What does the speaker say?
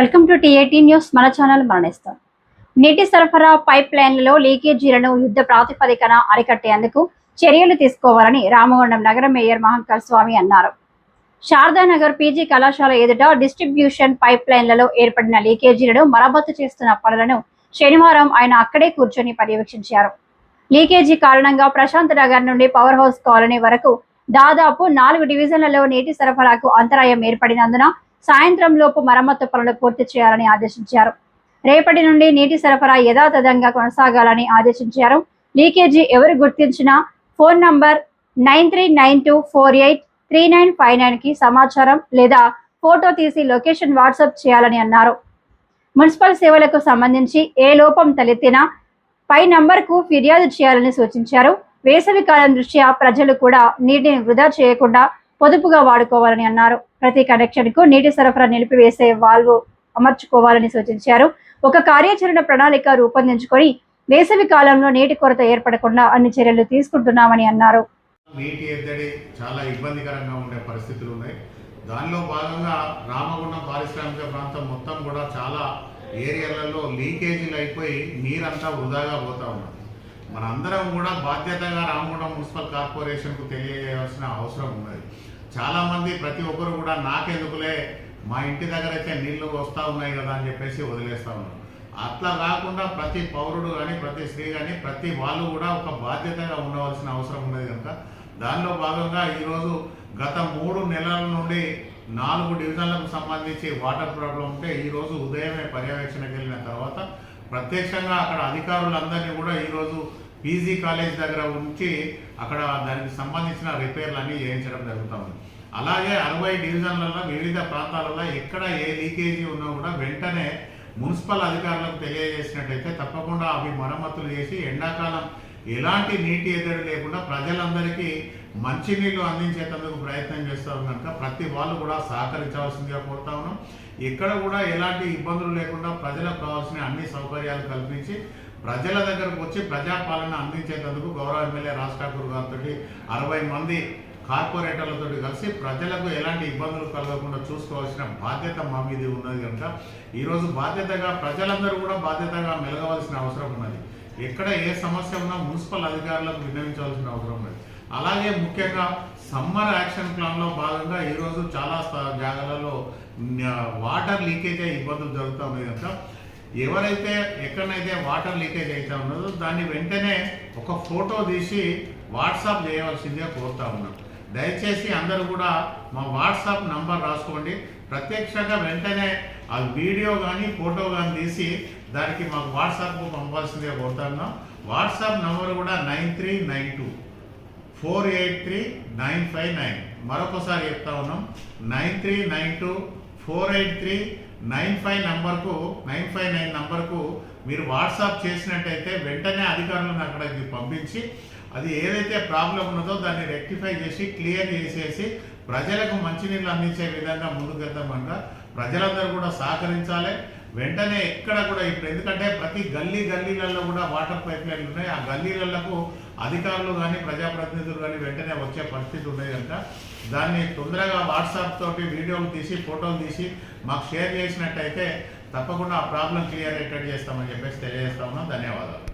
Welcome to టీ18 news. మన channel మరణిస్తాం. నీటి సరఫరా పైప్ లైన్లలో లీకేజీలను యుద్ధ ప్రాతిపదికన అరికట్టేందుకు చర్యలు తీసుకోవాలని రామగుండం నగర మేయర్ మహంకాళ్ స్వామి అన్నారు. శారదానగర్ పీజీ కళాశాల ఎదుట డిస్ట్రిబ్యూషన్ పైప్ లైన్లలో ఏర్పడిన లీకేజీలను మరమ్మతు చేస్తున్న పనులను శనివారం ఆయన అక్కడే కూర్చొని పర్యవేక్షించారు. లీకేజీ కారణంగా ప్రశాంత్ నగర్ నుండి పవర్ హౌస్ కాలనీ వరకు దాదాపు 4 డివిజన్లలో నీటి సరఫరాకు అంతరాయం ఏర్పడినందున సాయంత్రం లోపు మరమ్మతు పనులు పూర్తి చేయాలని ఆదేశించారు. రేపటి నుండి నీటి సరఫరా యథాతథంగా కొనసాగాలని ఆదేశించారు. లీకేజీ ఎవరు గుర్తించినా ఫోన్ నంబర్ 9392483959 కి సమాచారం లేదా ఫోటో తీసి లొకేషన్ వాట్సాప్ చేయాలని అన్నారు. మున్సిపల్ సేవలకు సంబంధించి ఏ లోపం తలెత్తినా పై నంబర్కు ఫిర్యాదు చేయాలని సూచించారు. వేసవి కాలం దృష్ట్యా ప్రజలు కూడా నీటిని వృధా చేయకుండా పొదుపుగా వాడుకోవాలని అన్నారు. ప్రతి కనెక్షన్ కు నీటి సరఫరా నిలిపివేసే వాల్వ్ అమర్చుకోవాలని సూచించారు. ఒక కార్యాచరణ ప్రణాళిక రూపొందించుకొని వేసవి కాలంలో నీటి కొరత ఏర్పడకుండా అన్ని చర్యలు తీసుకుంటున్నామని అన్నారు. నీటి ఎద్దడి చాలా ఇబ్బందికరంగా ఉండే పరిస్థితులు ఉన్నాయి. దానిలో భాగంగా రామగుండం పారిశ్రామిక ప్రాంతం మొత్తం కూడా చాలా ఏరియాలలో లీకేజీలు అయిపోయి నీరంతా వృధాగా పోతా ఉన్నది. మనందరం కూడా బాధ్యతగా రామగుండం మున్సిపల్ కార్పొరేషన్కు తెలియజేయాల్సిన అవసరం ఉన్నది. చాలామంది ప్రతి ఒక్కరు కూడా నాకెందుకులే, మా ఇంటి దగ్గర అయితే నీళ్లు వస్తూ ఉన్నాయి కదా అని చెప్పేసి వదిలేస్తూ ఉన్నారు. అట్లా కాకుండా ప్రతి పౌరుడు కానీ ప్రతి స్త్రీ కానీ ప్రతి వాళ్ళు కూడా ఒక బాధ్యతగా ఉండవలసిన అవసరం ఉన్నది కనుక దానిలో భాగంగా ఈరోజు గత 3 నెలల నుండి 4 డివిజన్లకు సంబంధించి వాటర్ ప్రాబ్లం ఉంటే ఈరోజు ఉదయమే పర్యవేక్షణకు వెళ్ళిన తర్వాత ప్రత్యక్షంగా అక్కడ అధికారులందరినీ కూడా ఈరోజు పీజీ కాలేజ్ దగ్గర ఉంచి అక్కడ దానికి సంబంధించిన రిపేర్లు అన్నీ చేయించడం జరుగుతూ ఉంది. అలాగే 60 డివిజన్లలో వివిధ ప్రాంతాలలో ఎక్కడ ఏ లీకేజీ ఉన్నా కూడా వెంటనే మున్సిపల్ అధికారులకు తెలియజేసినట్టయితే తప్పకుండా అవి మరమ్మతులు చేసి ఎండాకాలం ఎలాంటి నీటి ఎద్దడి లేకుండా ప్రజలందరికీ మంచినీళ్లు అందించేందుకు ప్రయత్నం చేస్తాం కనుక ప్రతి వాళ్ళు కూడా సహకరించవలసిందిగా కోరుతా ఉన్నాం. ఎక్కడ కూడా ఎలాంటి ఇబ్బందులు లేకుండా ప్రజలకు కావాల్సిన అన్ని సౌకర్యాలు కల్పించి ప్రజల దగ్గరకు వచ్చి ప్రజాపాలన అందించేందుకు గౌరవ ఎమ్మెల్యే రాజ్ ఠాకూర్ గారితో 60 మంది కార్పొరేటర్లతో కలిసి ప్రజలకు ఎలాంటి ఇబ్బందులు కలగకుండా చూసుకోవాల్సిన బాధ్యత మా మీద ఉన్నది కనుక ఈరోజు బాధ్యతగా ప్రజలందరూ కూడా బాధ్యతగా మెలగవలసిన అవసరం ఉన్నది. ఎక్కడ ఏ సమస్య ఉన్నా మున్సిపల్ అధికారులకు విన్నవించవలసిన అవసరం ఉన్నది. అలాగే ముఖ్యంగా సమ్మర్ యాక్షన్ ప్లాన్లో భాగంగా ఈరోజు చాలా జాగాలలో వాటర్ లీకేజ్ అయ్యే ఇబ్బందులు జరుగుతూ ఉన్నాయి కనుక ఎవరైతే ఎక్కడైతే వాటర్ లీకేజ్ అవుతా ఉన్నదో దాన్ని వెంటనే ఒక ఫోటో తీసి వాట్సాప్ చేయవలసిందిగా కోరుతా ఉన్నాం. దయచేసి అందరూ కూడా మా వాట్సాప్ నంబర్ రాసుకోండి. ప్రత్యక్షంగా వెంటనే ఆ వీడియో కానీ ఫోటో కానీ తీసి దానికి మాకు వాట్సాప్కు పంపాల్సిందిగా కోరుతా ఉన్నాం. వాట్సాప్ నంబర్ కూడా 9392483959. మరొకసారి చెప్తా ఉన్నాం, 9392483959 నంబర్కు మీరు వాట్సాప్ చేసినట్టయితే వెంటనే అధికారులను అక్కడికి పంపించి అది ఏదైతే ప్రాబ్లం ఉన్నదో దాన్ని రెక్టిఫై చేసి క్లియర్ చేసేసి ప్రజలకు మంచినీళ్ళు అందించే విధంగా ముందుకెళ్తామనగా ప్రజలందరూ కూడా సహకరించాలి. వెంటనే ఎక్కడ కూడా ఇప్పుడు ఎందుకంటే ప్రతి గల్లీలలో కూడా వాటర్ పైప్ లైన్లు ఉన్నాయి. ఆ గల్లీలకు అధికారులు కానీ ప్రజాప్రతినిధులు కానీ వెంటనే వచ్చే పరిస్థితి ఉన్నాయి కనుక దాన్ని తొందరగా వాట్సాప్ తోటి వీడియోలు తీసి ఫోటోలు తీసి మాకు షేర్ చేసినట్టయితే తప్పకుండా ఆ ప్రాబ్లం క్లియర్ చేస్తామని చెప్పేసి తెలియజేస్తా ఉన్నాం. ధన్యవాదాలు.